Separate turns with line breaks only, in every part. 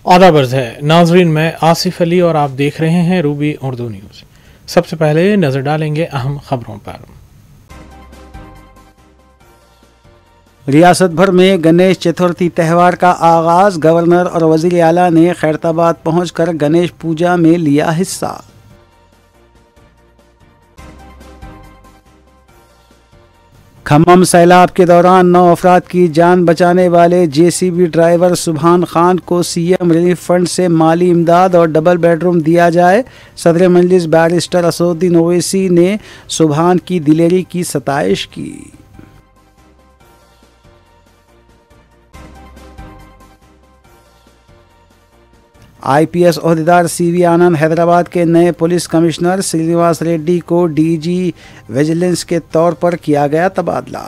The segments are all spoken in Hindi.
आदाब अर्ज़ है नाजरीन, मैं आसिफ अली और आप देख रहे हैं रूबी उर्दू न्यूज़। सबसे पहले नजर डालेंगे अहम खबरों पर।
रियासत भर में गणेश चतुर्थी त्यौहार का आगाज। गवर्नर और वजीर आला ने खैरताबाद पहुंचकर गणेश पूजा में लिया हिस्सा। खम्मम सैलाब के दौरान 9 अफराद की जान बचाने वाले जेसीबी ड्राइवर सुभान खान को सीएम रिलीफ फंड से माली इमदाद और डबल बेडरूम दिया जाए। सदर मजलिस बैरिस्टर असदुद्दीन ओवैसी ने सुभान की दिलेरी की सताइश की। आईपीएस ओहदेदार सीवी आनंद हैदराबाद के नए पुलिस कमिश्नर श्रीनिवास रेड्डी को डीजी विजिलेंस के तौर पर किया गया तबादला।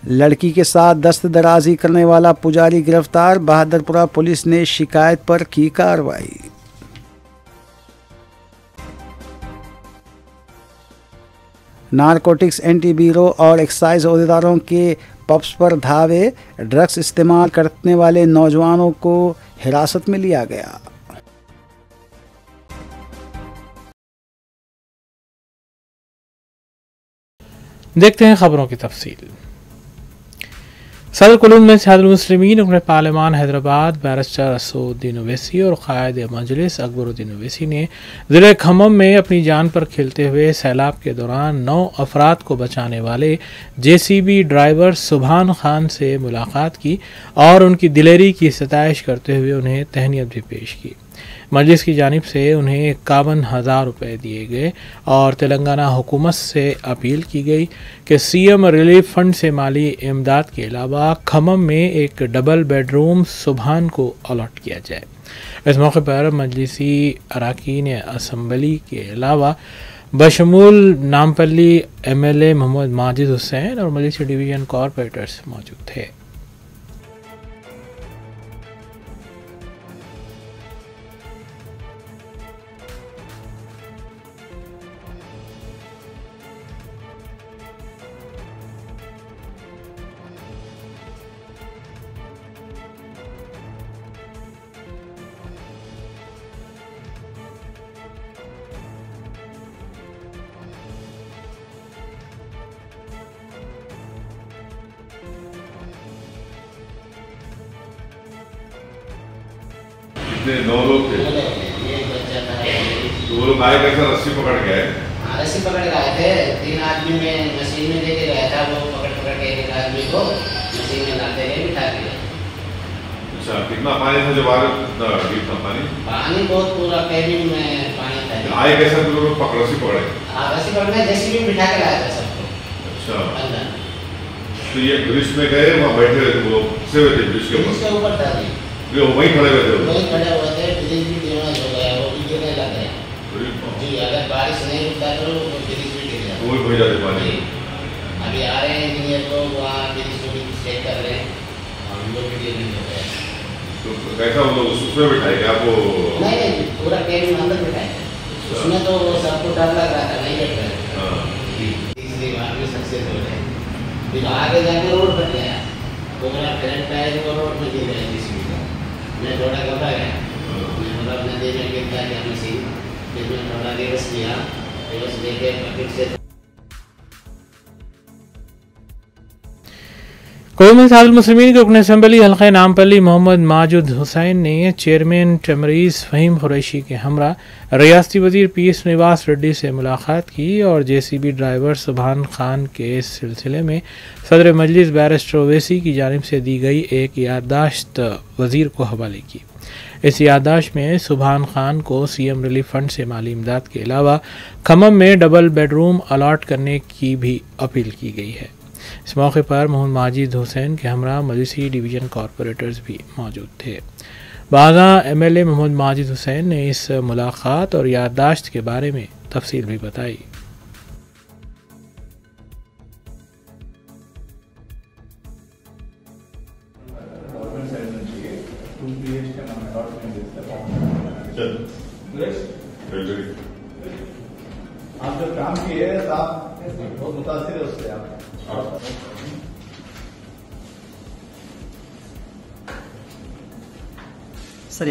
लड़की के साथ दस्तदराजी करने वाला पुजारी गिरफ्तार। बहादुरपुरा पुलिस ने शिकायत पर की कार्रवाई। नारकोटिक्स एंटी ब्यूरो और एक्साइज ओहदेदारों के पब्स पर धावे। ड्रग्स इस्तेमाल करने वाले नौजवानों को हिरासत में लिया गया।
देखते हैं खबरों की तफसील। सदर कुलूम में सदरुल मुस्लिमीन रुकन पार्लिमान हैदराबाद बैरिस्टर असदुद्दीन ओवैसी और कायद मजलिस अकबरुद्दीन ओवैसी ने ज़िले खम्मम में अपनी जान पर खेलते हुए सैलाब के दौरान 9 अफराद को बचाने वाले जेसीबी ड्राइवर सुभान खान से मुलाकात की और उनकी दिलेरी की सताइश करते हुए उन्हें तहनीत भी पेश की। मजलिस की जानिब से उन्हें 51,000 रुपये दिए गए और तेलंगाना हुकूमत से अपील की गई कि सीएम रिलीफ फंड से माली इमदाद के अलावा खम्मम में एक डबल बेडरूम सुभान को अलॉट किया जाए। इस मौके पर मजलिसी अरकान असम्बली के अलावा बशमूल नामपल्ली एमएलए मोहम्मद माजिद हुसैन और मजलिसी डिवीज़न कॉरपोरेटर्स मौजूद थे।
कितने 9 लोग थे? तो वो लोग आए कैसे? रस्सी पकड़ के आए?
रस्सी पकड़ के आए थे। 3 आदमी में मशीन में लेके गया था। वो पकड़ के एक आदमी को मशीन में लाते गए, बिठा के।
अच्छा, कितना पानी था जब आ रहे? कितना डीप था पानी? पानी
बहुत पूरा कैबिन में पानी था।
आए कैसे तो लोग रस्सी पकड़े?
रस्सी पकड़ने जेसीबी में बिठा के लाया था सबको।
अच्छा, तो ये ब्रिज में गए, वहाँ बैठे हुए थे, वो से हुए थे ब्रिज के ऊपर
था जी।
वो वहीं खड़े हुए थे?
वहीं खड़े हुए थे। ब्रिज भी डैमेज हो गया, वो भी गिरने लग गया जी। अगर बारिश नहीं रुकता तो ब्रिज भी गिर जाता।
वो भी भर जाते पानी।
अभी आ रहे हैं इंजीनियर को, वहाँ ब्रिज को भी चेक कर रहे हैं और हम लोग भी गिरने हो गया।
तो कैसा वो लोग उसमें बिठाए क्या आपको?
नहीं, पूरा कैबिन में अंदर बिठाए। उसमें तो सबको डर लग रहा था, नहीं बैठ रहे। तीसरी बार में सक्सेस हो गए। फिर आगे जाके रोड पर गया तो मेरा फ्रेंड टायर को रोड में गिर गया जिसमें मैं थोड़ा घबरा गया। मैं मतलब नदी में गिर गया मशीन। फिर मैं थोड़ा रिवर्स किया, रिवर्स लेके फिर से
कुलूम में सदरुल मुस्लिमीन के रुकन असम्बली हल्का नामपल्ली मोहम्मद माजिद हुसैन ने चेयरमैन तमरीज़ फ़हीम कुरैशी के हमरा रियासती वज़ीर पी श्रीनिवास रेड्डी से मुलाकात की और जेसीबी ड्राइवर सुभान खान के सिलसिले में सदर मजलिस बैरिस्टर ओवैसी की जानिब से दी गई एक याददाश्त वज़ीर को हवाले की। इस याददाश्त में सुभान खान को सीएम रिलीफ फंड से माली इमदाद के अलावा खम्मम में डबल बेडरूम अलॉट करने की भी अपील की गई है। इस मौके पर मोहम्मद माजिद हुसैन के हमरा मजलिसी डिवीज़न कॉरपोरेटर्स भी मौजूद थे। बागा एमएलए मोहम्मद माजिद हुसैन ने इस मुलाकात और याददाश्त के बारे में तफसील भी बताई।
आप जो काम किए आप बहुत मुतासिर है उससे। आप
सर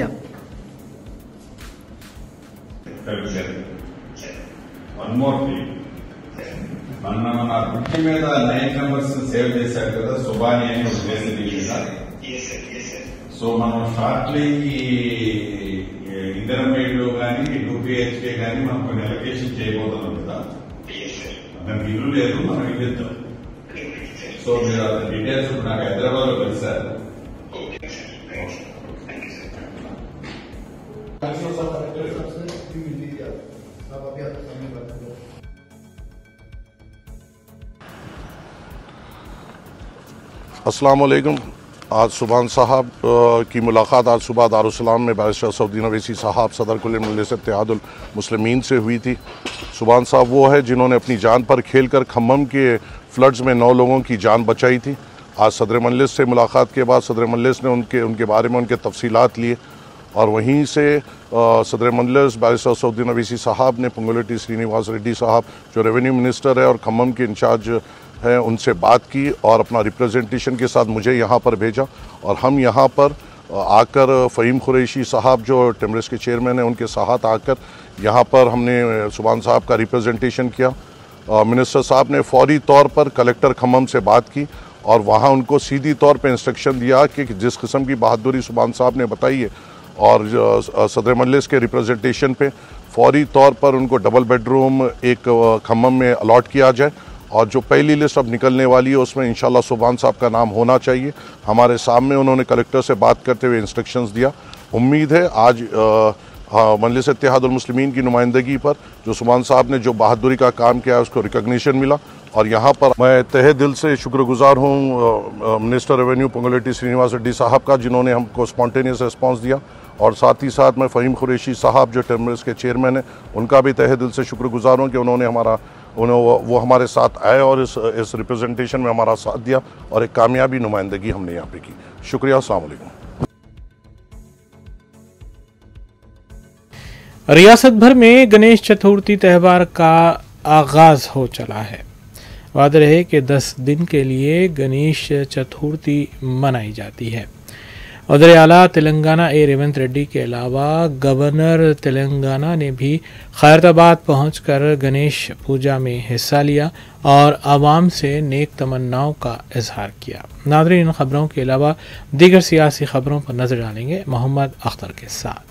వన్ మోర్ థింగ్, మన బుట్టి మీద 9 numbers సేవ్ చేశారు కదా, సుబాని అని ఒక దేశీ మీద. సో మనం షార్ట్లీ ఇంటర్మీడియట్ లో కానీ యూపీహెచ్కే కానీ మనం కొన్ని అలొకేషన్ చేయబోతున్నాం కదా. మనకి ఇల్లు లేదు, మనం ఇల్లు. సో మీరు డీటెయిల్స్ నాకు హైదరాబాద్ లో కలిసారు.
अस्सलाम वालेकुम। आज सुभान साहब की मुलाकात आज सुबह दारुस्सलाम में बैरिस्टर असदुद्दीन ओवैसी साहब सदर कुल मजलिस इत्तेहादुल मुस्लिमीन से हुई थी। सुभान साहब वो है जिन्होंने अपनी जान पर खेलकर खम्मम के फ्लड्स में 9 लोगों की जान बचाई थी। आज सदर मजलिस से मुलाकात के बाद सदर मजलिस ने उनके बारे में उनके तफसीलात लिए और वहीं से सदर मजलिस बैरिस्टर असदुद्दीन ओवैसी साहब ने पंगुलेटी श्रीनिवास रेड्डी साहब जो रेवेन्यू मिनिस्टर है और खम्मम के इंचार्ज है उनसे बात की और अपना रिप्रेजेंटेशन के साथ मुझे यहाँ पर भेजा और हम यहाँ पर आकर फ़हीम कुरैशी साहब जो टिमरिस के चेयरमैन हैं उनके साथ आकर यहाँ पर हमने सुभान साहब का रिप्रेजेंटेशन किया। मिनिस्टर साहब ने फौरी तौर पर कलेक्टर खम्मम से बात की और वहाँ उनको सीधी तौर पर इंस्ट्रक्शन दिया कि जिस किस्म की बहादुरी सुभान साहब ने बताई है और सदर मजलिस के रिप्रेजेंटेशन पे फौरी तौर पर उनको डबल बेडरूम एक खम्मम में अलॉट किया जाए और जो पहली लिस्ट अब निकलने वाली है उसमें इंशाल्लाह सुभान साहब का नाम होना चाहिए। हमारे सामने उन्होंने कलेक्टर से बात करते हुए इंस्ट्रक्शंस दिया। उम्मीद है आज मजलिस इत्तेहादुल मुस्लिमीन की नुमाइंदगी पर जो सुभान साहब ने जो बहादुरी का काम किया है उसको रिकग्निशन मिला और यहाँ पर मैं तहे दिल से शुक्रगुजार हूँ मिनिस्टर रेवेन्यू पंगुलेटी श्रीनिवास रेड्डी साहब का जिन्होंने हमको स्पॉन्टेनियस रिस्पॉन्स दिया और साथ ही साथ मैं फ़हीम कुरैशी साहब जो टिमरिस के चेयरमैन हैं उनका भी तहे दिल से शुक्रगुजार हूँ कि उन्होंने वो हमारे साथ आए और इस रिप्रेजेंटेशन में हमारा साथ दिया और एक कामयाबी नुमाइंदगी हमने यहाँ पे की। शुक्रिया। अस्सलाम वालेकुम।
रियासत भर में गणेश चतुर्थी त्यौहार का आगाज हो चला है। वादा रहे कि 10 दिन के लिए गणेश चतुर्थी मनाई जाती है। वज़ीर आला तेलंगाना रेवंत रेड्डी के अलावा गवर्नर तेलंगाना ने भी खैरताबाद पहुंचकर गणेश पूजा में हिस्सा लिया और आवाम से नेक तमन्नाओं का इजहार किया। नाज़रीन, इन खबरों के अलावा दीगर सियासी खबरों पर नजर डालेंगे मोहम्मद अख्तर के साथ।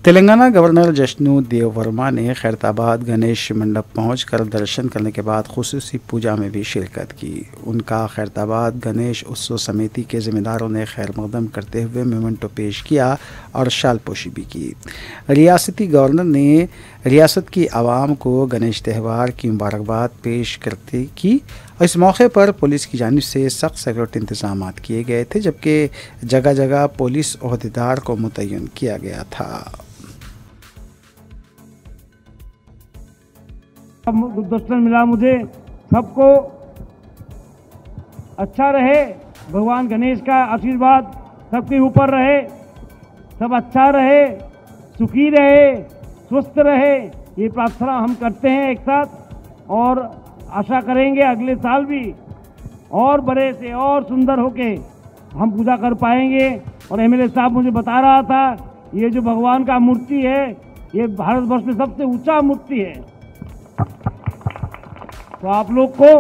तेलंगाना गवर्नर जश्नु देव वर्मा ने खैरताबाद गणेश मंडप पहुंचकर दर्शन करने के बाद खुसूसी पूजा में भी शिरकत की। उनका खैरताबाद गणेश उत्सव समिति के ज़िम्मेदारों ने खैर मकदम करते हुए मेमेंटो पेश किया और शालपोशी भी की। रियासती गवर्नर ने रियासत की आवाम को गणेश त्यौहार की मुबारकबाद पेश करते की और इस मौके पर पुलिस की जानिब से सख्त सिक्योरिटी इंतजाम किए गए थे जबकि जगह जगह पुलिस ओहदेदार को मुतय्यन किया गया था।
दर्शन मिला मुझे, सबको अच्छा रहे, भगवान गणेश का आशीर्वाद सबके ऊपर रहे, सब अच्छा रहे, सुखी रहे, स्वस्थ रहे, ये प्रार्थना हम करते हैं एक साथ और आशा करेंगे अगले साल भी और बड़े से और सुंदर होके हम पूजा कर पाएंगे। और एमएलए साहब मुझे बता रहा था ये जो भगवान का मूर्ति है ये भारतवर्ष में सबसे ऊंचा मूर्ति है, तो आप लोग को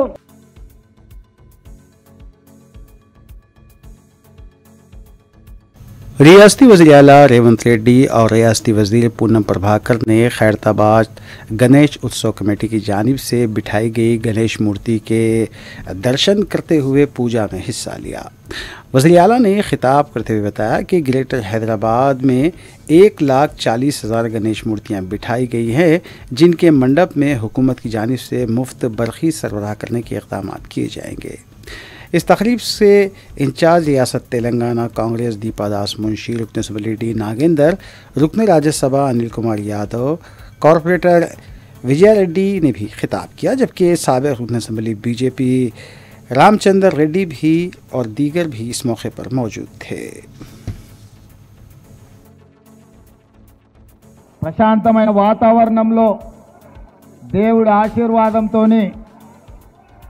रियासती वज़ीर आला रेवंत रेड्डी और रियासती वज़ीर पूनम प्रभाकर ने खैरताबाद गणेश उत्सव कमेटी की जानिब से बिठाई गई गणेश मूर्ति के दर्शन करते हुए पूजा में हिस्सा लिया। वज़ीर आला ने खिताब करते हुए बताया कि ग्रेटर हैदराबाद में 1,40,000 गणेश मूर्तियां बिठाई गई हैं जिनके मंडप में हुकूमत की जानिब से मुफ्त बरखी सरबराह करने के इक़दाम किए जाएंगे। इस तकरीब से इंचार्ज रियासत तेलंगाना कांग्रेस दीपा दास मुंशी, रुकन असम्बली डी नागेंदर, रुकन राज्यसभा अनिल कुमार यादव, कॉरपोरेटर विजय रेड्डी ने भी खिताब किया जबकि साबिक़ रुकन असम्बली बीजेपी रामचंद्र रेड्डी भी और दीगर भी इस मौके पर मौजूद थे।
ప్రశాంతమైన వాతావరణంలో దేవుడి ఆశీర్వాదంతోనే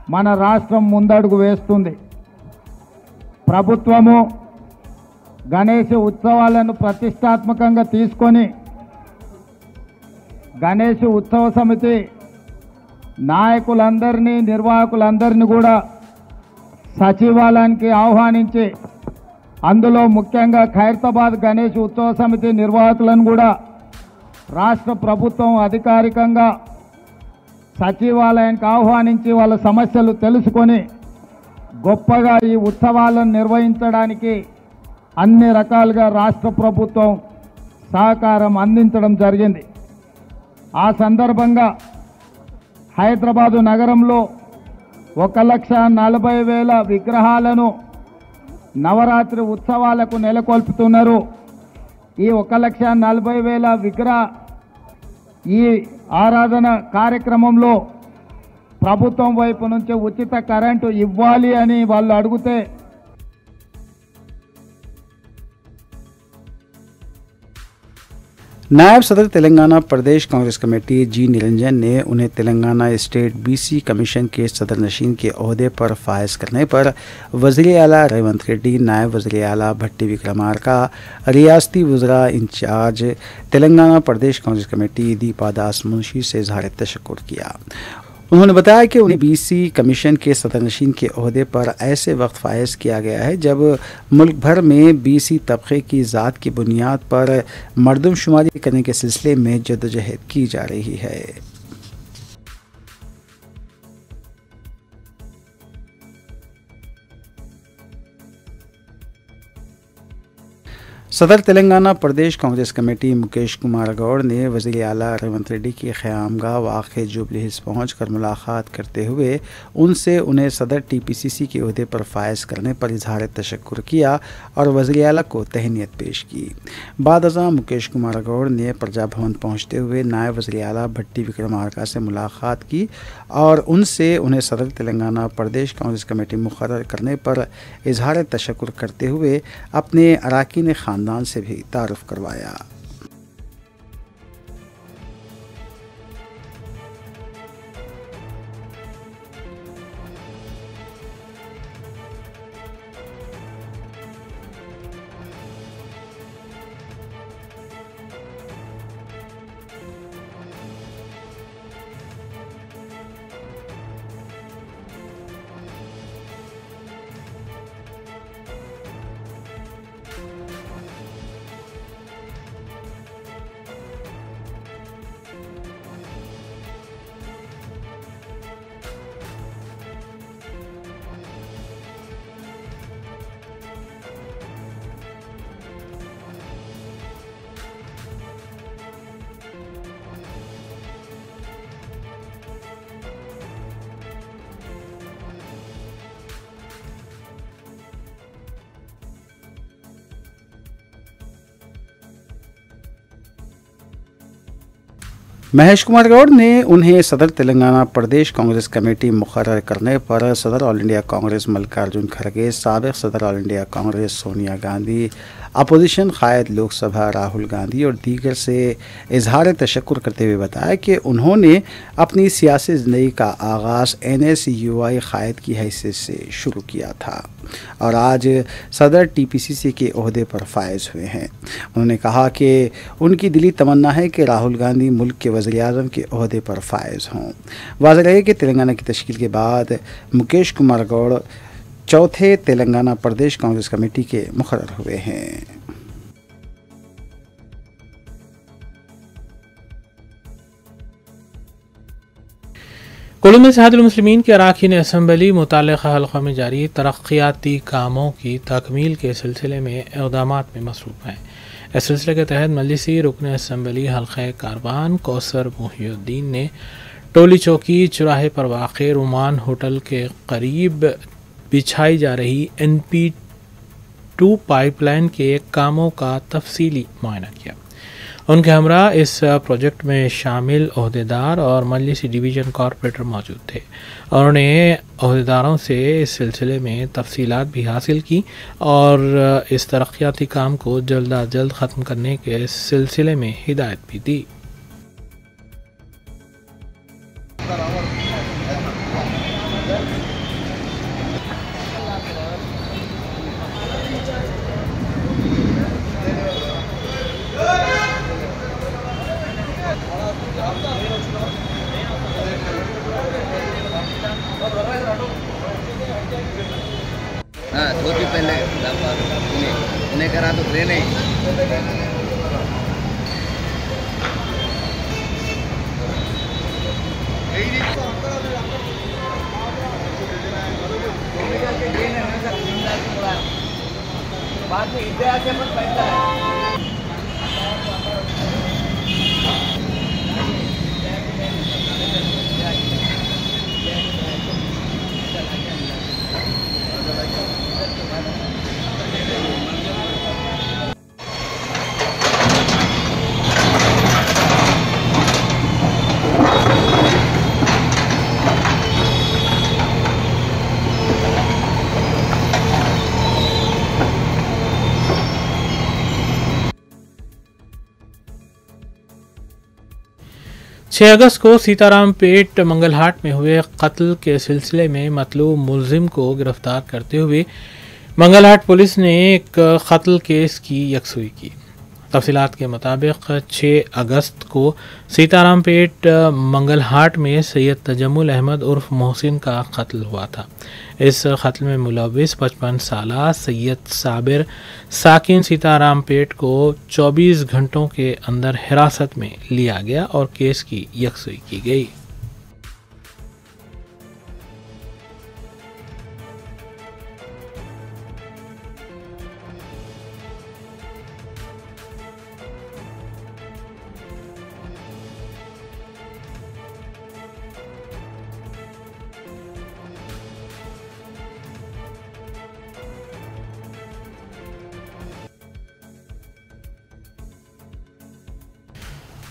మన రాష్ట్రం ముందడుగు వేస్తుంది। ప్రభుత్వము గణేష్ ఉత్సవాలను ప్రతిష్టాత్మకంగా తీసుకొని గణేష్ ఉత్సవ సమితి నాయకులందరినీ నిర్వాహకులందరినీ కూడా సచివాలయానికి ఆహ్వానించి అందులో ముఖ్యంగా ఖైరతాబాద్ గణేష్ ఉత్సవ సమితి నిర్వాహకులను కూడా రాష్ట్ర ప్రభుత్వం అధికారికంగా సచివాలయానికి ఆహ్వానించి వాళ్ళ సమస్యలు తెలుసుకొని గొప్పగా ఈ ఉత్సవాలను నిర్వహించడానికి అన్ని రకాలుగా రాష్ట్ర ప్రభుత్వం సహకారం అందించడం జరిగింది. ఆ సందర్భంగా హైదరాబాదు నగరంలో 1,40,000 విగ్రహాలను నవరాత్రి ఉత్సవాలకు నెలకొల్పుతున్నారు. ఈ 1,40,000 విగ్రహ ఈ ఆరాధన కార్యక్రమంలో ప్రభుత్వం వైపు నుంచి ఉచిత కరెంటు ఇవ్వాలి అని వాళ్ళు అడిగితే
नायब सदर तेलंगाना प्रदेश कांग्रेस कमेटी जी निरंजन ने उन्हें तेलंगाना स्टेट बीसी कमीशन के सदर नशीन के ओहदे पर फायज करने पर वज़ीर आला रेवंत रेड्डी, नायब वज़ीर आला भट्टी विक्रमार्का, रियासती वज़रा इंचार्ज तेलंगाना प्रदेश कांग्रेस कमेटी दीपा दास मुंशी से इज़हार तशक्कुर किया। उन्होंने बताया कि उन्हें बीसी कमीशन के सदरनशीन के ओहदे पर ऐसे वक्त फायज किया गया है जब मुल्क भर में बीसी तबके की ज़ात की बुनियाद पर मरदमशुमारी करने के सिलसिले में जद्दोजहद की जा रही है। सदर तेलंगाना प्रदेश कांग्रेस कमेटी मुकेश कुमार गौड़ ने वज़ीर आला रेवंत रेड्डी की क़यामगाह वाक़ जुबली हिल्स पहुँच कर मुलाकात करते हुए उनसे उन्हें सदर TPCC के ओहदे पर फायज करने पर इज़हार तशक्कुर किया और वज़ीर आला को तहनीत पेश की। बाद अज़ां मुकेश कुमार गौड़ ने प्रजा भवन पहुँचते हुए नायब वज़ीर आला भट्टी विक्रमार्का से मुलाकात की और उनसे उन्हें सदर तेलंगाना प्रदेश कांग्रेस कमेटी मुक़र्रर करने पर इज़हार तशक्कुर करते हुए अपने अरकान ख़ानदान से भी तारुफ करवाया। महेश कुमार गौड़ ने उन्हें सदर तेलंगाना प्रदेश कांग्रेस कमेटी मुक़र्रर करने पर सदर ऑल इंडिया कांग्रेस मल्लिकार्जुन खड़गे, साबिक़ सदर all India Congress Sonia Gandhi, opposition कायद लोकसभा राहुल गांधी और दीगर से इज़हार तशक्कुर करते हुए बताया कि उन्होंने अपनी सियासी ज़िंदगी का आगाज़ NSUI कायद की हैसियत से शुरू किया था और आज सदर TPCC के ओहदे पर फायज हुए हैं। उन्होंने कहा कि उनकी दिली तमन्ना है कि राहुल गांधी मुल्क के वज़ीर आज़म के ओहदे पर फायज हों। वाज़ेह है कि तेलंगाना की तश्कील के बाद मुकेश कुमार गौड़ चौथे तेलंगाना प्रदेश कांग्रेस कमेटी के मुक़र्रर हुए हैं।
कुल्लू में इत्तेहादुल मुस्लिमीन के अरकान असम्बली मुतल्लिक़ा हल्क़ों में जारी तरक्याती कामों की तकमील के सिलसिले में इक़दामात में मसरूफ़ हैं। इस सिलसिले के तहत मजलिसी रुकन असम्बली हल्क़े कारवान कौसर मुहियुद्दीन ने टोली चौकी चौराहे पर वाक़े रोमान होटल के करीब बिछाई जा रही NP2 पाइपलाइन के कामों का तफसीली मुआयना किया। उनके हमरा इस प्रोजेक्ट में शामिल ओहदेदार और मजलिसी डिवीज़न कॉरपोरेटर मौजूद थे और उन्होंने ओहदेदारों से इस सिलसिले में तफसीलात भी हासिल की और इस तरक्याती काम को जल्द अज जल्द ख़त्म करने के सिलसिले में हिदायत भी दी।
हाँ धोती पहले उन्हें करा तो ट्रेन है। बाद में इधर आके मत बैठता है।
छह अगस्त को सीतारामपेट मंगलहाट में हुए कत्ल के सिलसिले में मतलूब मुलजिम को गिरफ्तार करते हुए मंगलहाट पुलिस ने एक कत्ल केस की यकसुई की। तफसीलात के मुताबिक 6 अगस्त को सीतारामपेट मंगलहाट में सैयद तजम्मुल अहमद उर्फ मोहसिन का कत्ल हुआ था। इस कत्ल में मुलविस 55 साला सैयद साबिर साकिन सीतारामपेट को 24 घंटों के अंदर हिरासत में लिया गया और केस की यकसुई की गई।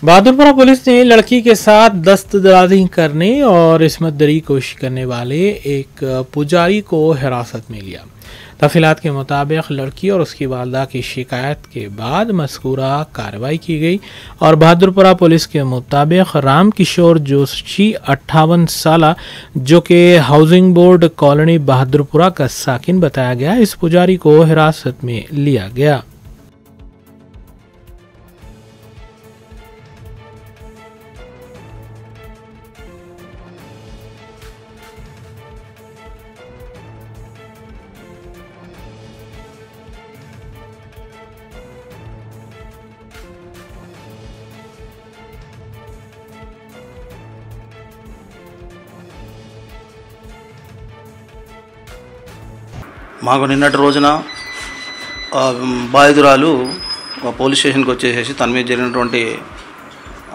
बहादुरपुरा पुलिस ने लड़की के साथ दस्तदराजी करने और इस्मत दरी की कोशिश करने वाले एक पुजारी को हिरासत में लिया। तफसीलात के मुताबिक लड़की और उसकी वालदा की शिकायत के बाद मज़कूरा कार्रवाई की गई और बहादुरपुरा पुलिस के मुताबिक राम किशोर जोशी 58 साला जो कि हाउसिंग बोर्ड कॉलोनी बहादुरपुरा का साकिन बताया गया, इस पुजारी को हिरासत में लिया गया।
మాకు నిన్నటి రోజున బాధితురాలు పోలీస్ స్టేషన్కి వచ్చేసేసి తన మీద జరిగినటువంటి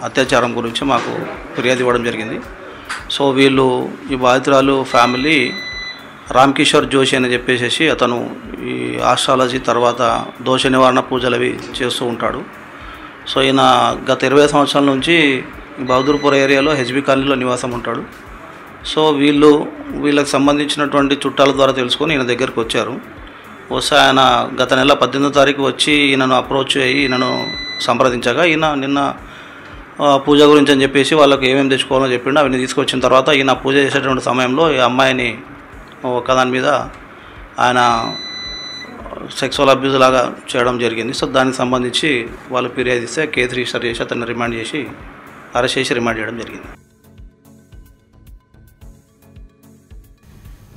అత్యాచారం గురించి మాకు ఫిర్యాదు ఇవ్వడం జరిగింది. సో వీళ్ళు ఈ బాధితురాలు ఫ్యామిలీ రామ్ కిషోర్ జోషి అని చెప్పేసి అతను ఈ ఆస్ట్రాలజీ తర్వాత దోష నివారణ పూజలు అవి చేస్తూ ఉంటాడు. సో ఈయన గత 20 సంవత్సరాల నుంచి బహదూర్పుర ఏరియాలో హెచ్బి కాలనీలో నివాసం ఉంటాడు. సో వీళ్ళకి సంబంధించినటువంటి చుట్టాల ద్వారా తెలుసుకొని ఈయన దగ్గరికి వచ్చారు. వస్తే ఆయన గత నెల 18వ తారీఖు వచ్చి ఈయనను అప్రోచ్ అయ్యి ఈయనను సంప్రదించగా ఈయన నిన్న పూజ గురించి అని చెప్పేసి వాళ్ళకి ఏమేమి తెచ్చుకోవాలో చెప్పిండు. అవన్నీ తీసుకొచ్చిన తర్వాత ఈయన పూజ చేసేటువంటి సమయంలో ఈ అమ్మాయిని ఒకదాని మీద ఆయన సెక్సువల్ అబ్యూజ్ లాగా చేయడం జరిగింది. సో దానికి సంబంధించి వాళ్ళు ఫిర్యాదు ఇస్తే కేసు రిజిస్టర్ చేసి అతన్ని రిమాండ్ చేసి అరెస్ట్ చేసి రిమాండ్ చేయడం జరిగింది.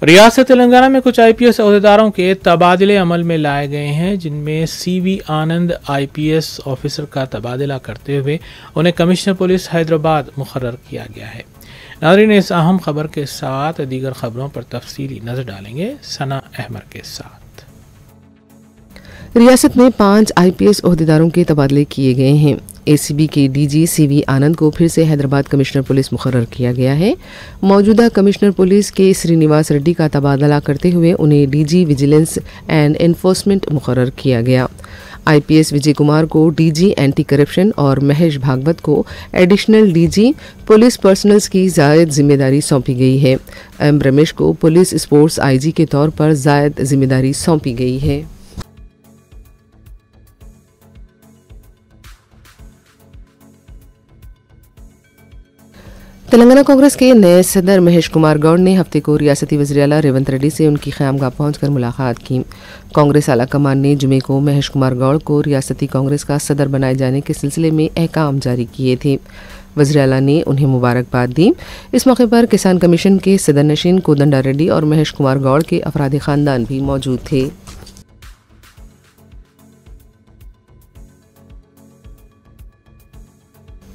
रियासत तेलंगाना में कुछ आईपीएस अहदेदारों के तबादले अमल में लाए गए हैं, जिनमें सीवी आनंद आईपीएस ऑफिसर का तबादला करते हुए उन्हें कमिश्नर पुलिस हैदराबाद मुकर्रर किया गया है। नाज़रीन, इस अहम खबर के साथ दीगर खबरों पर तफसीली नजर डालेंगे सना अहमद के साथ।
रियासत में 5 आईपीएस ओहदेदारों के तबादले किए गए हैं। एसीबी के डीजी सीवी आनंद को फिर से हैदराबाद कमिश्नर पुलिस मुकर्रर किया गया है। मौजूदा कमिश्नर पुलिस के श्रीनिवास रेड्डी का तबादला करते हुए उन्हें डीजी विजिलेंस एंड एनफोर्समेंट मुकर्रर किया गया। आईपीएस विजय कुमार को डीजी एंटी करप्शन और महेश भागवत को एडिशनल डीजी पुलिस पर्सनल्स की जायद जिम्मेदारी सौंपी गई है। एम रमेश को पुलिस स्पोर्ट्स आईजी के तौर पर जायद जिम्मेदारी सौंपी गई है। तेलंगाना कांग्रेस के नए सदर महेश कुमार गौड़ ने हफ्ते को रियासती वज़ीर आला रेवंत रेड्डी से उनकी क़यामगाह पहुंचकर मुलाकात की। कांग्रेस आला कमान ने जुमे को महेश कुमार गौड़ को रियासती कांग्रेस का सदर बनाए जाने के सिलसिले में अहकाम जारी किए थे। वज़ीर आला ने उन्हें मुबारकबाद दी। इस मौके पर किसान कमीशन के सदर नशीन कोदंडा रेड्डी और महेश कुमार गौड़ के अफराद ख़ानदान भी मौजूद थे।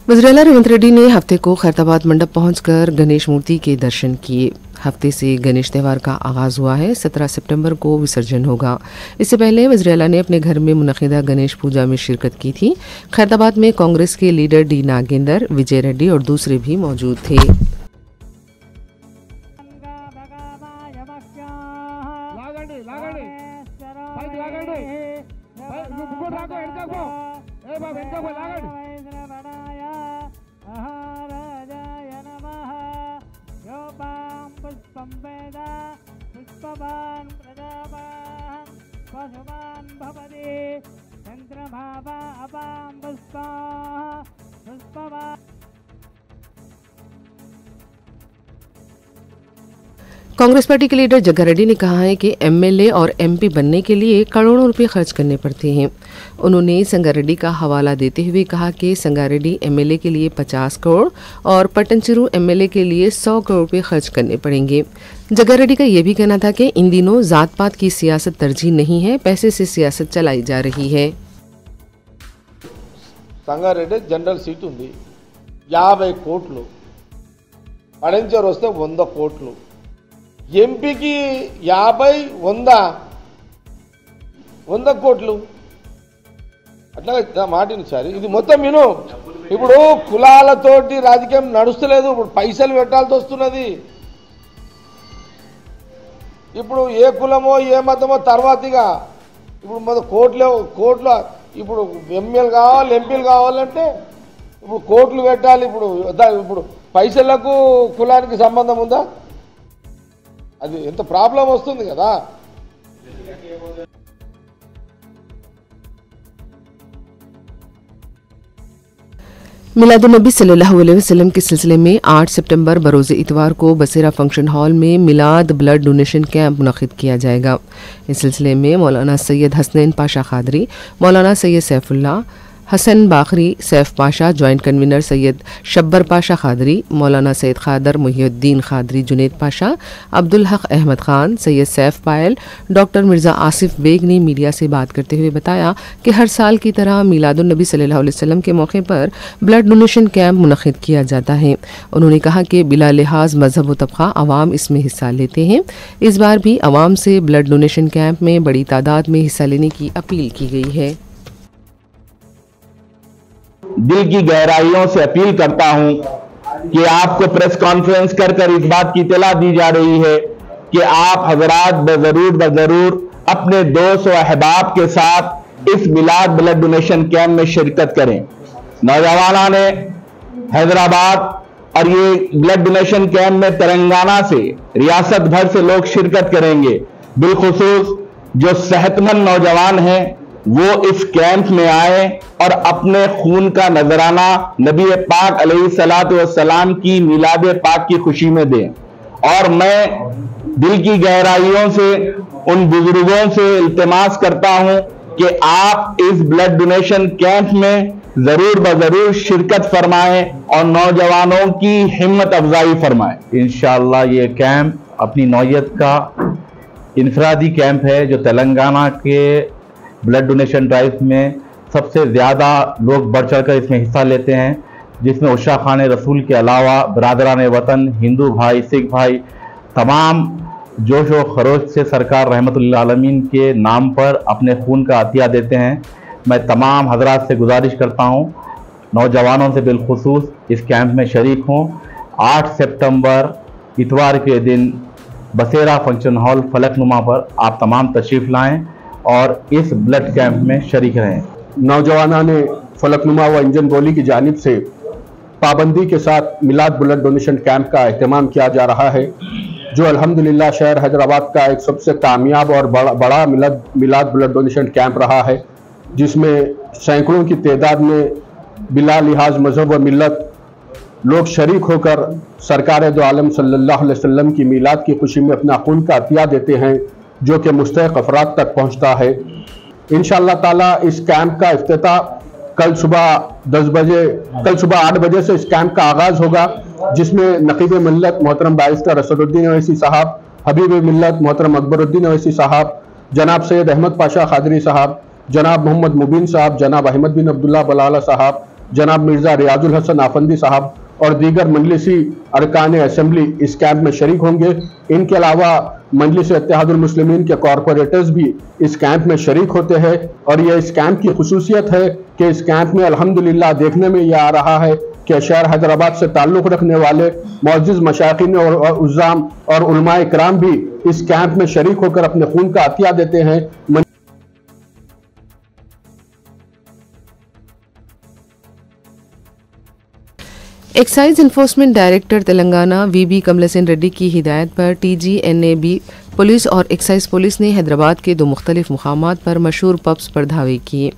वज़ीर आला रेवंत रेड्डी ने हफ्ते को खैरताबाद मंडप पहुंचकर गणेश मूर्ति के दर्शन किए। हफ्ते से गणेश त्यौहार का आगाज हुआ है। 17 सितंबर को विसर्जन होगा। इससे पहले वज़ीर आला ने अपने घर में मुनक़िदा गणेश पूजा में शिरकत की थी। खैरताबाद में कांग्रेस के लीडर डी नागेंदर, विजय रेड्डी और दूसरे भी मौजूद थे। कांग्रेस पार्टी के लीडर जग्गा रेड्डी ने कहा है कि एमएलए और एमपी बनने के लिए करोड़ों रुपए खर्च करने पड़ते हैं। उन्होंने संगारेड्डी का हवाला देते हुए कहा कि संगारेड्डी एमएलए के लिए 50 करोड़ और पट्टनचेरू एमएलए के लिए 100 करोड़ रुपए खर्च करने पड़ेंगे। जग्गा रेड्डी का यह भी कहना था कि इन दिनों जात पात की सियासत तरजीह नहीं है, पैसे से सियासत चलाई जा रही है।
संगारेड्डी जनरल सीट ఉంది 50 కోట్లు, పట్టించేరు వస్తే 100 కోట్లు, ఎంపీకి 50-100 కోట్లు అట్లా మాటించారు. ఇది మొత్తం విను. ఇప్పుడు కులాలతోటి రాజకీయం నడుస్తలేదు. ఇప్పుడు పైసలు పెట్టాల్సి వస్తున్నది. ఇప్పుడు ఏ కులమో ఏ మతమో తర్వాతిగా ఇప్పుడు మన కోట్లు ఇప్పుడు ఎమ్మెల్యేలు కావాలి, ఎంపీలు కావాలంటే ఇప్పుడు కోట్లు పెట్టాలి. ఇప్పుడు పైసలకు కులానికి సంబంధం ఉందా? అది ఎంత ప్రాబ్లం వస్తుంది కదా.
मिलादुन्नबी सल्लल्लाहु अलैहि वसल्लम के सिलसिले में 8 सितंबर बरोज़ इतवार को बसेरा फंक्शन हॉल में मिलाद ब्लड डोनेशन कैंप मुनक़िद किया जाएगा। इस सिलसिले में मौलाना सैयद हसनैन पाशा खादरी, मौलाना सैयद सैफुल्लाह हसन बाखरी, सैफ पाशा, जॉइंट कन्वीनर सैयद शब्बर पाशा खादरी, मौलाना सैयद खादर मुहियुद्दीन खादरी, जुनेद पाशा, अब्दुल हक अहमद खान, सैयद सैफ पायल, डॉक्टर मिर्ज़ा आसिफ बेग ने मीडिया से बात करते हुए बताया कि हर साल की तरह मिलादुन्नबी सल्लल्लाहु अलैहि वसल्लम के मौके पर ब्लड डोनेशन कैंप मुनक़िद किया जाता है। उन्होंने कहा कि बिला लिहाज मजहब व तबका अवाम इसमें हिस्सा लेते हैं। इस बार भी अवाम से ब्लड डोनेशन कैंप में बड़ी तादाद में हिस्सा लेने की अपील की गई है।
दिल की गहराइयों से अपील करता हूं कि आपको प्रेस कॉन्फ्रेंस कर इस बात की इत्तला दी जा रही है कि आप हजरात बजरूर अपने दोस्त और अहबाब के साथ इस मिलाद ब्लड डोनेशन कैंप में शिरकत करें। नौजवानों ने हैदराबाद और ये ब्लड डोनेशन कैंप में तेलंगाना से रियासत भर से लोग शिरकत करेंगे। बिलखुसूस जो सेहतमंद नौजवान हैं वो इस कैंप में आए और अपने खून का नजराना नबी पाक अलैहिस्सलातु वस्सलाम की मिलाद पाक की खुशी में दें। और मैं दिल की गहराइयों से उन बुजुर्गों से इल्तिमास करता हूं कि आप इस ब्लड डोनेशन कैंप में जरूर शिरकत फरमाएं और नौजवानों की हिम्मत अफजाई फरमाएं। इंशाअल्लाह ये कैंप अपनी नौयत का इनफरादी कैंप है जो तेलंगाना के ब्लड डोनेशन ड्राइव में सबसे ज़्यादा लोग बढ़ चढ़ कर इसमें हिस्सा लेते हैं, जिसमें उशा खान रसूल के अलावा बरादरान वतन, हिंदू भाई, सिख भाई तमाम जोश व खरोश से सरकार रहमतुल्लिल आलमीन के नाम पर अपने खून का अतिया देते हैं। मैं तमाम हजरात से गुजारिश करता हूँ, नौजवानों से बिलखुसूस इस कैंप में शरीक हों। 8 सितंबर इतवार के दिन बसेरा फंक्शन हॉल फलकनुमा पर आप तमाम तशरीफ़ लाएँ और इस ब्लड कैंप में शरीक रहें।
नौजवानों ने फलकनुमा व इंजन बोली की जानिब से पाबंदी के साथ मिलाद ब्लड डोनेशन कैंप का अहतमाम किया जा रहा है, जो अल्हम्दुलिल्लाह शहर हैदराबाद का एक सबसे कामयाब और बड़ा मिलाद ब्लड डोनेशन कैंप रहा है, जिसमें सैकड़ों की तादाद में बिला लिहाज मजहब व मिल्लत लोग शरीक होकर सरकार दो आलम सल्लल्लाहु अलैहि वसल्लम की मीलाद की खुशी में अपना खून का अतिया देते हैं, जो कि मुस्तहिक अफराद तक पहुँचता है। इंशाअल्लाह ताला इस कैंप का इफ्तिताह कल सुबह 8 बजे से इस कैंप का आगाज़ होगा, जिसमें नकीब मिल्लत मोहतरम बैरिस्टर असदुद्दीन अवैसी साहब, हबीब मिल्लत मोहतरम अकबरुद्दीन अवैसी साहब, जनाब सैयद अहमद पाशा खादरी साहब, जनाब मोहम्मद मुबीन साहब, जनाब अहमद बिन अब्दुल्ला बलाला साहब, जनाब मिर्ज़ा रियाजुल हसन आफंदी साहब और दीगर मजलिसी अरकान असम्बली इस कैंप में शरीक होंगे। इनके अलावा मजलिस इत्तेहादुल मुस्लिमीन के कॉरपोरेटर्स भी इस कैंप में शरीक होते हैं। और यह इस कैंप की खुसूसियत है कि इस कैंप में अल्हम्दुलिल्लाह देखने में यह आ रहा है कि शहर हैदराबाद से ताल्लुक़ रखने वाले मुअज़्ज़िज़ मशाइखीन और उज़्ज़ाम और उलमाए किराम भी इस कैंप में शरीक होकर अपने खून का अतिया देते हैं।
एक्साइज इन्फोर्समेंट डायरेक्टर तेलंगाना वीबी कमलेसन रेड्डी की हिदायत पर TGNAB पुलिस और एक्साइज पुलिस ने हैदराबाद के 2 मुख्तलिफ मुकामात पर मशहूर पब्स पर धावे किए।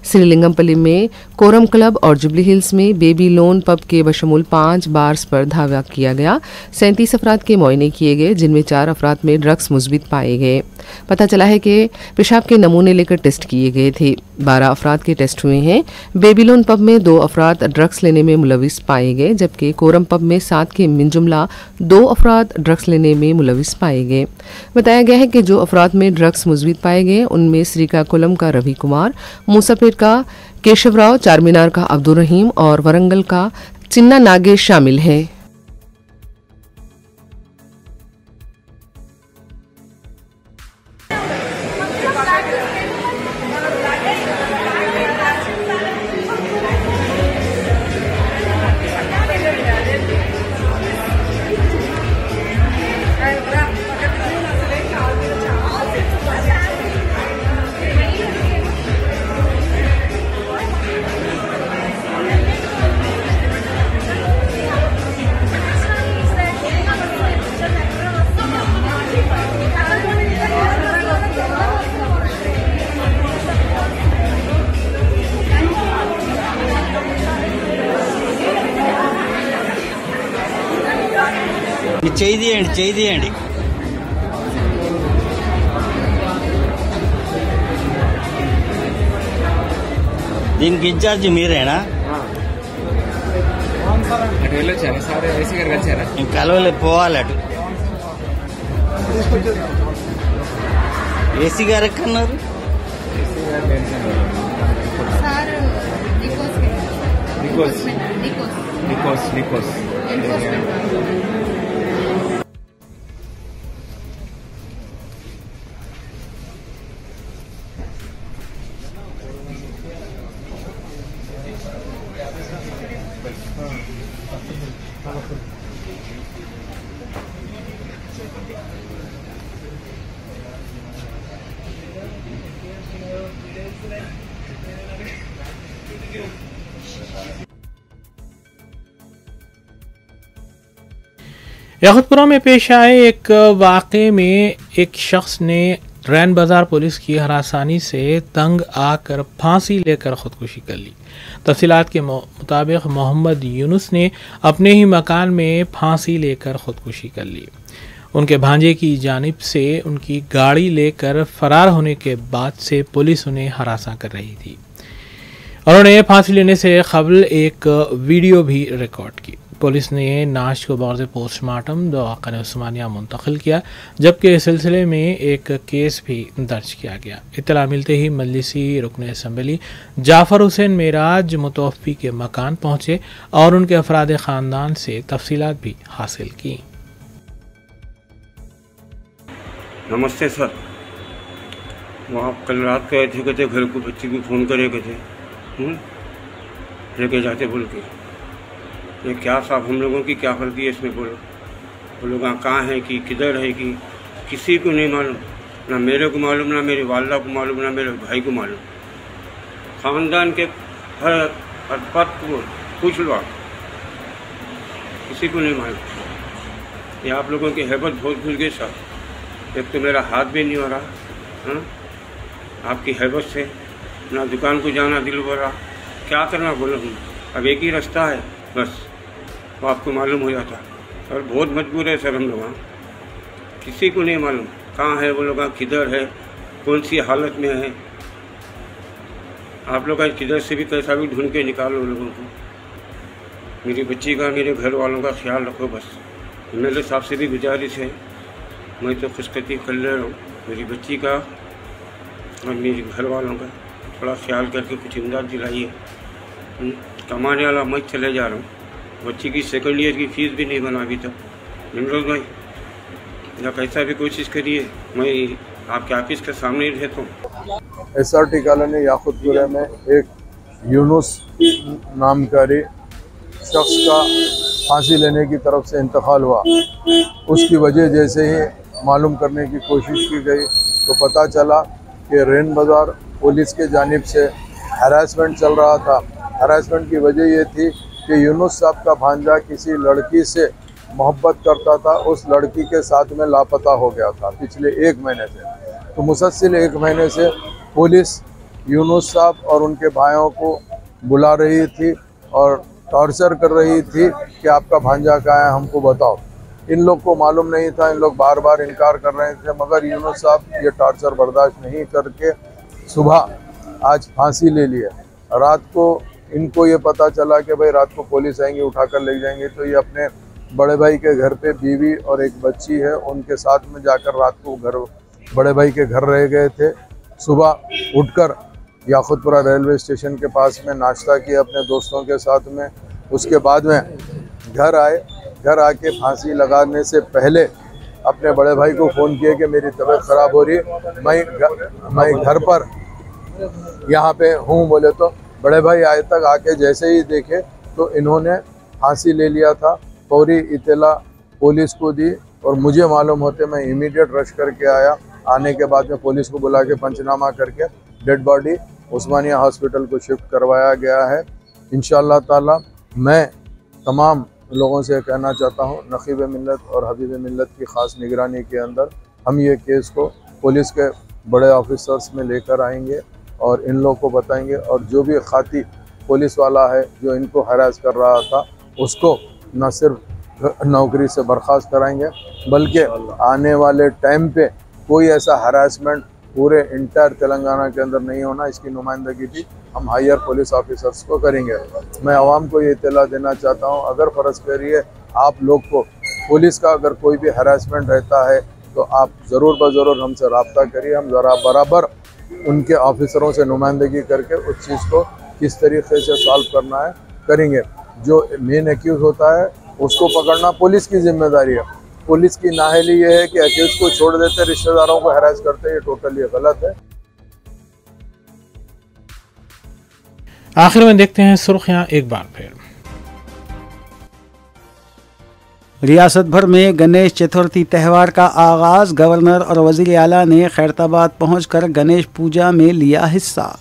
श्रीलिंगमपल्ली में कोरम क्लब और जुबली हिल्स में बेबी लोन पब के बशमूल 5 बार्स पर धावा किया गया। 37 अफराद के मुआयने किए गए, जिनमें 4 अफराद में ड्रग्स मुस्बित पाए गए। पता चला है कि पेशाब के नमूने लेकर टेस्ट किए गए थे। 12 अफराद के टेस्ट हुए हैं। बेबी लोन पब में 2 अफराद ड्रग्स लेने में मुलविस पाए गए, जबकि कोरम पब में 7 के मिनजुमला 2 अफराद ड्रग्स लेने में मुलविस पाए गए। बताया गया है कि जो अफराद में ड्रग्स मुस्बित पाए गए उनमें श्रीकाकुलम का रवि कुमार, मूसापेट का केशवराव, चारमीनार का अब्दुल रहीम और वरंगल का चिन्ना नागेश शामिल हैं।
చేయండి దీనికి ఇన్ఛార్జ్ మీరేనా? అటు వెళ్ళొచ్చారా సార్? ఏసీ గారికి వచ్చారా? ఇంక కలవలే, పోవాలి అటు. ఏసీ గారు ఎక్కడున్నారు? నికోస్
याकुतपुरा में पेश आए एक वाक़े में एक शख्स ने रैन बाजार पुलिस की हरासानी से तंग आकर फांसी लेकर खुदकुशी कर ली। तफसीलात के मुताबिक मोहम्मद यूनुस ने अपने ही मकान में फांसी लेकर खुदकुशी कर ली। उनके भांजे की जानिब से उनकी गाड़ी लेकर फरार होने के बाद से पुलिस उन्हें हरासा कर रही थी और उन्हें फांसी लेने से कबल एक वीडियो भी रिकॉर्ड की। पुलिस ने नाश को बग़ौर पोस्टमार्टम दवाख़ाने उस्मानिया मुंतकिल किया, जबकि इस सिलसिले में एक केस भी दर्ज किया गया। इत्तला मिलते ही मजलिसी रुकन असम्बली जाफ़र हुसैन मेराज मुतवफ़ी के मकान पहुँचे और उनके अफराद ख़ानदान से तफसीलात भी हासिल की।
नमस्ते सर, वहाँ कल रात गए थे, कहते घर को बच्चे को फ़ोन करे कहते लेके जाते बोल के। ये क्या साहब, हम लोगों की क्या गलती है इसमें? बोलो वो लोग कहाँ हैं कि किधर है कि किसी को नहीं मालूम, ना मेरे को मालूम, ना मेरी वालदा को मालूम, ना मेरे भाई को मालूम। ख़ानदान के हर बात को पूछ लो, किसी को नहीं मालूम। ये आप लोगों की हैबत बहुत भूल गए साहब। एक तो मेरा हाथ भी नहीं हो रहा आपकी हैबत से, ना दुकान को जाना दिल हो रहा, क्या करना बोलो। हम अब एक ही रास्ता है, बस वो आपको मालूम हो जाता। और बहुत मजबूर है सर हम लोग, किसी को नहीं मालूम कहाँ है वो लोग, किधर है, कौन सी हालत में है। आप लोग किधर से भी कैसा भी ढूंढ के निकालो लोगों को। मेरी बच्ची का, मेरे घर वालों का ख्याल रखो बस। MLA साहब से भी गुजारिश है, मैं तो खुशखती कर ले रहा हूँ, मेरी बच्ची का और मेरे घर वालों का थोड़ा ख्याल करके कुछ इमदाद दिलाइए। कमाने वाला मैं चले जा रहा हूँ, बच्ची की सेकंड ईयर की फ़ीस भी नहीं बना अभी तक। निमरोज भाई या कैसा भी कोशिश करिए, मैं आपके ऑफिस के सामने ही रहता हूँ।
SRT कॉलोनी याकुतपुरा में एक यूनुस नामकारी शख्स का फांसी लेने की तरफ से इंतकाल हुआ। उसकी वजह जैसे ही मालूम करने की कोशिश की गई तो पता चला कि रेन बाज़ार पुलिस के जानिब से हरासमेंट चल रहा था। हरासमेंट की वजह ये थी कि यूनुस साहब का भांजा किसी लड़की से मोहब्बत करता था, उस लड़की के साथ में लापता हो गया था पिछले 1 महीने से। तो मुसलसल 1 महीने से पुलिस यूनुस साहब और उनके भाइयों को बुला रही थी और टॉर्चर कर रही थी कि आपका भांजा कहाँ है, हमको बताओ। इन लोग को मालूम नहीं था, इन लोग बार बार इनकार कर रहे थे, मगर यूनुस साहब ये टॉर्चर बर्दाश्त नहीं करके सुबह आज फांसी ले लिया। रात को इनको ये पता चला कि भाई रात को पुलिस आएंगे, उठा कर ले जाएंगे, तो ये अपने बड़े भाई के घर पे बीवी और एक बच्ची है उनके साथ में जाकर रात को बड़े भाई के घर रह गए थे। सुबह उठकर याकुतपुरा रेलवे स्टेशन के पास में नाश्ता किया अपने दोस्तों के साथ में। उसके बाद में घर आए, घर आके फांसी लगाने से पहले अपने बड़े भाई को फ़ोन किया कि मेरी तबीयत ख़राब हो रही है, मैं घर पर यहाँ पे हूँ बोले। तो बड़े भाई आए तक आके जैसे ही देखे तो इन्होंने फांसी ले लिया था। फौरी इत्तला पुलिस को दी और मुझे मालूम होते मैं इमीडिएट रश करके आया। आने के बाद में पुलिस को बुला के पंचनामा करके डेड बॉडी उस्मानिया हॉस्पिटल को शिफ्ट करवाया गया है। इंशाअल्लाह ताला मैं तमाम लोगों से कहना चाहता हूँ, नक़ीब मिल्लत और हबीब मिल्लत की ख़ास निगरानी के अंदर हम ये केस को पुलिस के बड़े ऑफिसर्स में लेकर आएंगे और इन लोगों को बताएंगे, और जो भी खाती पुलिस वाला है जो इनको हरास कर रहा था उसको न सिर्फ नौकरी से बर्खास्त कराएंगे बल्कि आने वाले टाइम पे कोई ऐसा हरासमेंट पूरे इंटायर तेलंगाना के अंदर नहीं होना, इसकी नुमाइंदगी भी हम हायर पुलिस ऑफिसर्स को करेंगे। मैं आवाम को ये इत्तला देना चाहता हूँ, अगर फ़र्ज़ करिए आप लोग को पुलिस का अगर कोई भी हरासमेंट रहता है तो आप ज़रूर ब-ज़रूर हमसे रब्ता करिए। हम ज़रा बराबर उनके ऑफिसरों से नुमाइंदगी करके उस चीज़ को किस तरीके से सॉल्व करना है करेंगे। जो मेन एक्यूज़ होता है उसको पकड़ना पुलिस की जिम्मेदारी है। पुलिस की नाअहली ये है कि एक्यूज़ को छोड़ देते, रिश्तेदारों को हरास करते, ये टोटली गलत है।
आखिर में देखते हैं सुर्खियां एक बार फिर।
रियासत भर में गणेश चतुर्थी त्यौहार का आगाज। गवर्नर और वज़ीर आला ने खैरताबाद पहुंचकर गणेश पूजा में लिया हिस्सा।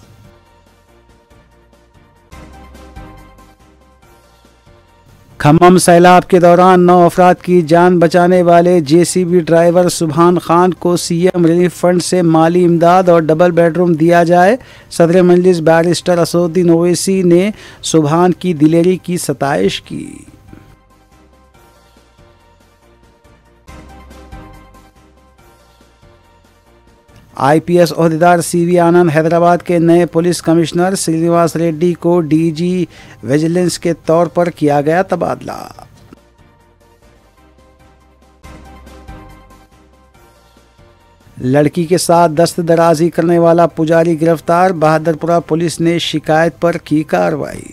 खम्मम सैलाब के दौरान 9 अफराद की जान बचाने वाले JCB ड्राइवर सुभान खान को CM रिलीफ फंड से माली इमदाद और डबल बेडरूम दिया जाए। सदर मजलिस बैरिस्टर असदुद्दीन ओवैसी ने सुभान की दिलेरी की सताइश की। IPS ओहदेदार CV आनंद हैदराबाद के नए पुलिस कमिश्नर श्रीनिवास रेड्डी को DG विजिलेंस के तौर पर किया गया तबादला। लड़की के साथ दस्तदराजी करने वाला पुजारी गिरफ्तार। बहादुरपुरा पुलिस ने शिकायत पर की कार्रवाई।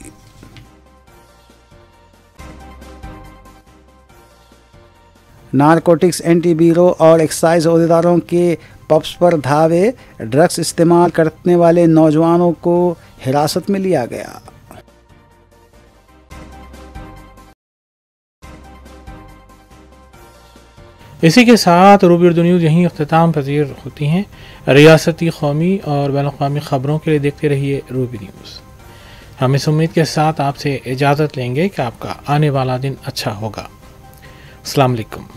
नारकोटिक्स एंटी ब्यूरो और एक्साइज ओहदेदारों के पब्स पर धावे। ड्रग्स इस्तेमाल करने वाले नौजवानों को हिरासत में लिया गया।
इसी के साथ रूबी उर्दू न्यूज़ यहीं अख्तिताम पजीर होती हैं। रियासती, कौमी और बैनुल-अक़वामी ख़बरों के लिए देखते रहिए रूबी न्यूज़। हम इस उम्मीद के साथ आपसे इजाज़त लेंगे कि आपका आने वाला दिन अच्छा होगा। अस्सलाम वालेकुम।